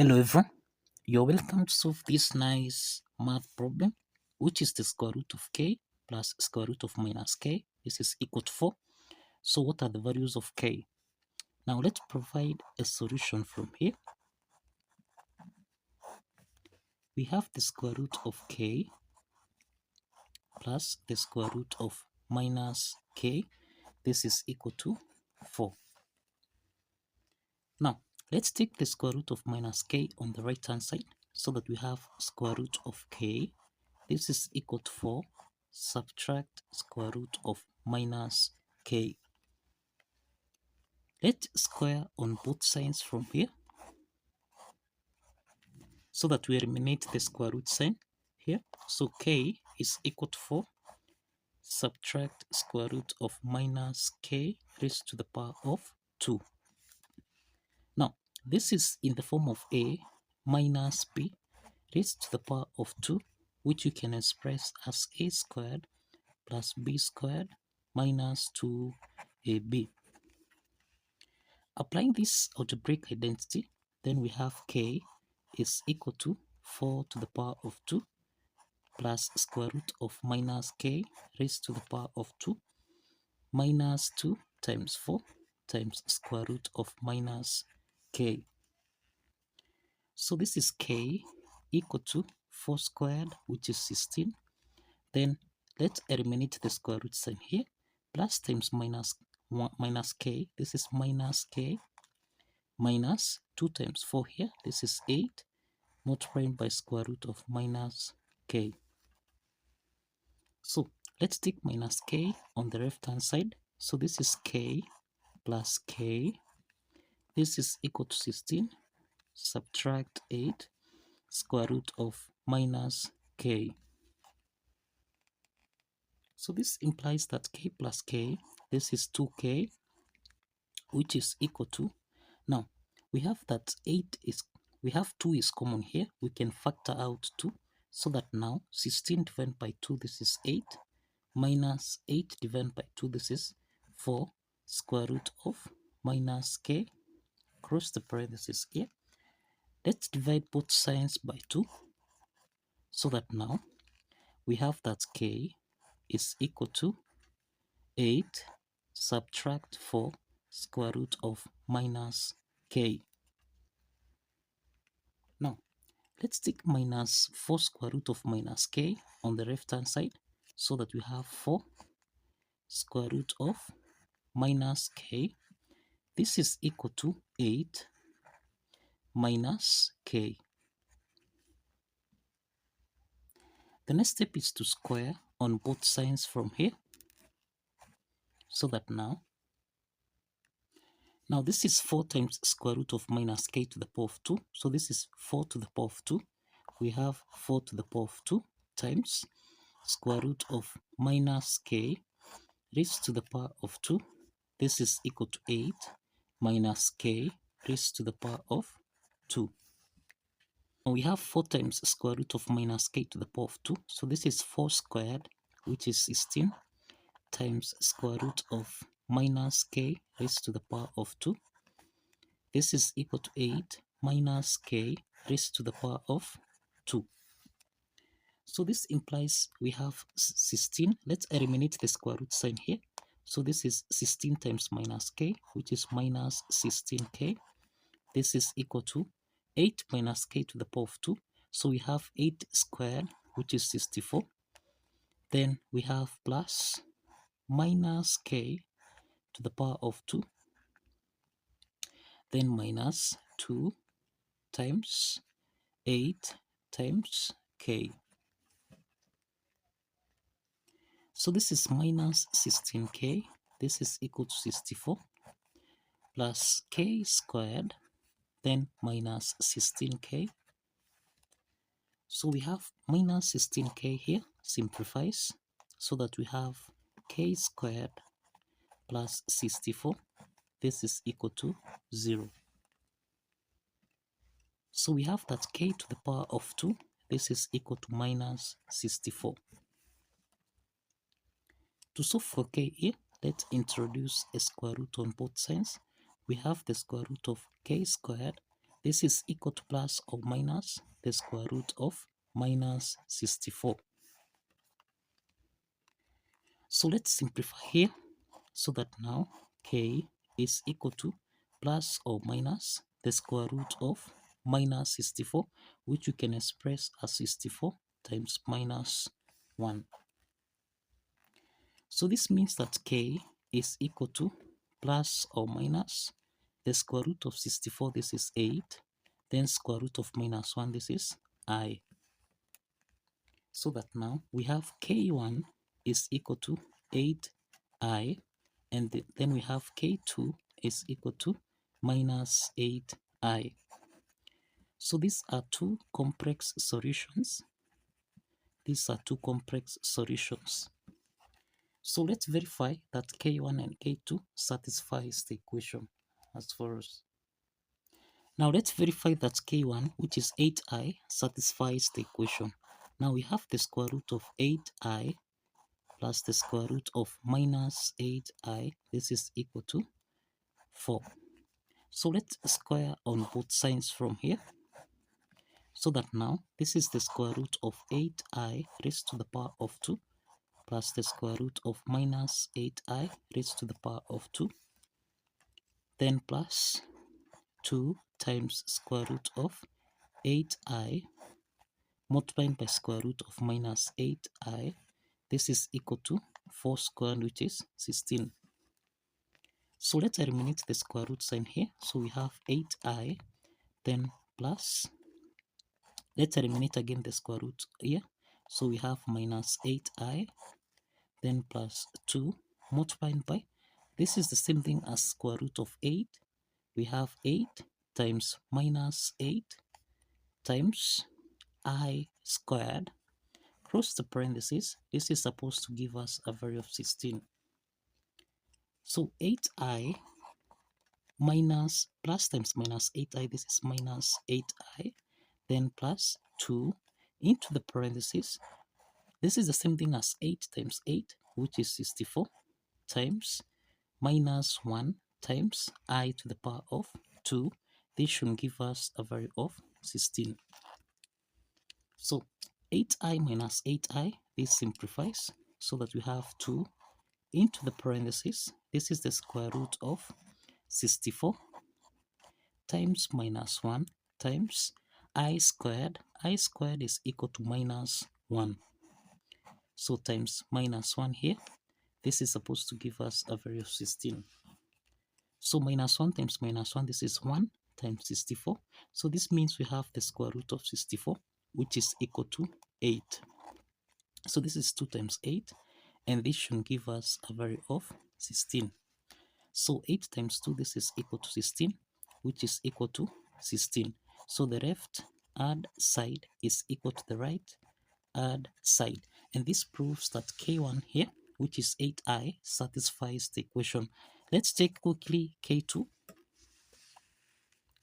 Hello everyone, you're welcome to solve this nice math problem, which is the square root of k plus square root of minus k. This is equal to 4. So what are the values of k? Now let's provide a solution from here. We have the square root of k plus the square root of minus k. This is equal to 4. Now let's take the square root of minus k on the right hand side so that we have square root of k. This is equal to 4. Subtract square root of minus k. Let's square on both sides from here so that we eliminate the square root sign here. So k is equal to 4. Subtract square root of minus k raised to the power of 2. Now, this is in the form of a minus b raised to the power of 2, which you can express as a squared plus b squared minus 2ab. Applying this algebraic identity, then we have k is equal to 4 to the power of 2 plus square root of minus k raised to the power of 2 minus 2 times 4 times square root of minus k. So this is k equal to 4 squared, which is 16. Then let's eliminate the square root sign here. Plus times minus 1 minus k. This is minus k minus 2 times 4 here. This is 8 multiplied by square root of minus k. So let's take minus k on the left hand side. So this is k plus k. This is equal to 16. Subtract 8 square root of minus k. So this implies that k plus k, this is 2k, which is equal to, now we have that 2 is common here. We can factor out 2 so that now 16 divided by 2, this is 8, minus 8 divided by 2, this is 4 square root of minus k, cross the parenthesis here. Let's divide both sides by 2 so that now we have that k is equal to 8 subtract 4 square root of minus k. Now let's take minus 4 square root of minus k on the left hand side so that we have 4 square root of minus k. This is equal to 8 minus k. The next step is to square on both sides from here so that now this is 4 times square root of minus k to the power of 2. So this is 4 to the power of 2. We have 4 to the power of 2 times square root of minus k raised to the power of 2. This is equal to 8 minus k raised to the power of 2. Now we have 4 times square root of minus k to the power of 2. So this is 4 squared, which is 16, times square root of minus k raised to the power of 2. This is equal to 8 minus k raised to the power of 2. So this implies we have 16. Let's eliminate the square root sign here. So this is 16 times minus k, which is minus 16k. This is equal to 8 minus k to the power of 2. So we have 8 squared, which is 64. Then we have plus minus k to the power of 2. Then minus 2 times 8 times k. So this is minus 16k. This is equal to 64 plus k squared, then minus 16k. So we have minus 16k here, simplifies, so that we have k squared plus 64. This is equal to 0. So we have that k to the power of 2. This is equal to minus 64. To solve for k here, let's introduce a square root on both sides. We have the square root of k squared This is equal to plus or minus the square root of minus 64. So let's simplify here so that now k is equal to plus or minus the square root of minus 64, which you can express as 64 times minus 1. So this means that k is equal to plus or minus the square root of 64, this is 8, then square root of minus 1, this is I. So that now we have k1 is equal to 8I, and then we have k2 is equal to minus 8I. So these are two complex solutions. These are two complex solutions. So let's verify that k1 and k2 satisfies the equation as follows. Now let's verify that k1, which is 8I, satisfies the equation. Now we have the square root of 8I plus the square root of minus 8I. This is equal to 4. So let's square on both sides from here. So that now this is the square root of 8I raised to the power of 2 plus the square root of minus 8I raised to the power of 2. Then plus 2 times square root of 8I multiplied by square root of minus 8I. This is equal to 4 squared, which is 16. So let's eliminate the square root sign here. So we have 8I, then plus, let's eliminate again the square root here. So we have minus 8I, then plus 2 multiplied by, this is the same thing as square root of 8. We have 8 times minus 8 times I squared. Close the parentheses. This is supposed to give us a value of 16. So 8I minus plus times minus 8I, this is minus 8I, then plus 2 into the parentheses. This is the same thing as 8 times 8, which is 64, times minus 1 times I to the power of 2. This should give us a value of 16. So 8I minus 8I, this simplifies so that we have 2 into the parentheses. This is the square root of 64 times minus 1 times I squared. I squared is equal to minus 1. So times minus 1 here. This is supposed to give us a value of 16. So minus 1 times minus 1, this is 1 times 64. So this means we have the square root of 64, which is equal to 8. So this is 2 times 8, and this should give us a value of 16. So 8 times 2, this is equal to 16, which is equal to 16. So the left hand side is equal to the right hand side. And this proves that K1 here, which is 8I, satisfies the equation. Let's check quickly K2.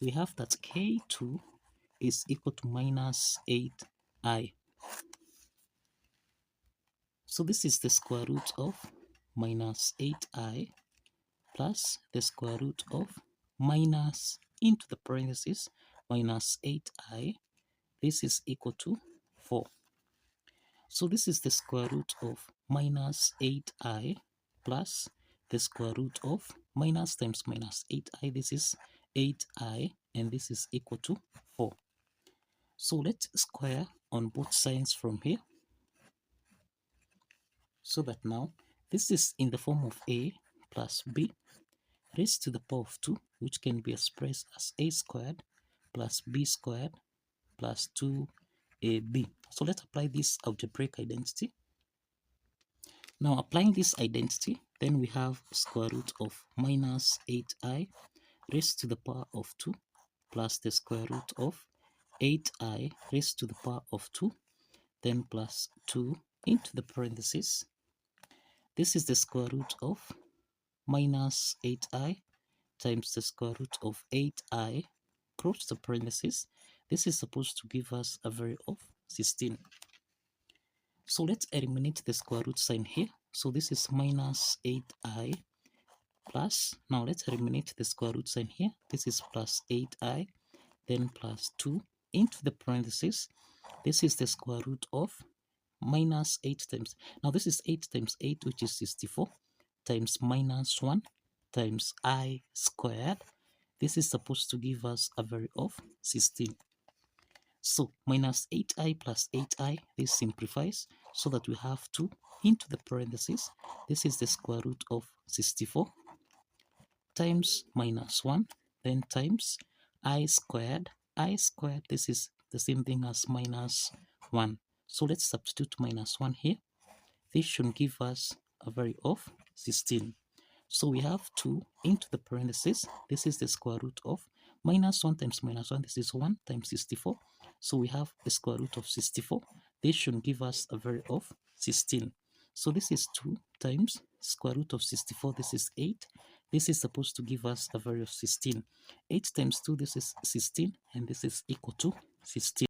We have that K2 is equal to minus 8I. So this is the square root of minus 8I plus the square root of minus into the parentheses minus 8I. This is equal to 4. So this is the square root of minus 8I plus the square root of minus times minus 8I. This is 8I, and this is equal to 4. So let's square on both sides from here. So that now this is in the form of A plus B raised to the power of 2, which can be expressed as A squared plus B squared plus 2AB. So let's apply this algebraic identity. Now applying this identity, then we have square root of minus 8I raised to the power of 2 plus the square root of 8I raised to the power of 2, then plus 2 into the parentheses. This is the square root of minus 8I times the square root of 8I, close the parentheses. This is supposed to give us a value of 16. So let's eliminate the square root sign here. So this is minus 8I plus, now let's eliminate the square root sign here. This is plus 8I, then plus 2 into the parentheses. This is the square root of minus 8 times. Now this is 8 times 8, which is 64, times minus 1 times I squared. This is supposed to give us a value of 16. So minus 8i plus 8i, this simplifies so that we have 2 into the parentheses. This is the square root of 64 times minus 1, then times I squared. I squared, this is the same thing as minus 1. So let's substitute minus 1 here. This should give us a value of 16. So we have 2 into the parentheses. This is the square root of minus 1 times minus 1. This is 1 times 64. So we have the square root of 64. This should give us a value of 16. So this is 2 times square root of 64. This is 8. This is supposed to give us a value of 16. 8 times 2, this is 16, and this is equal to 16.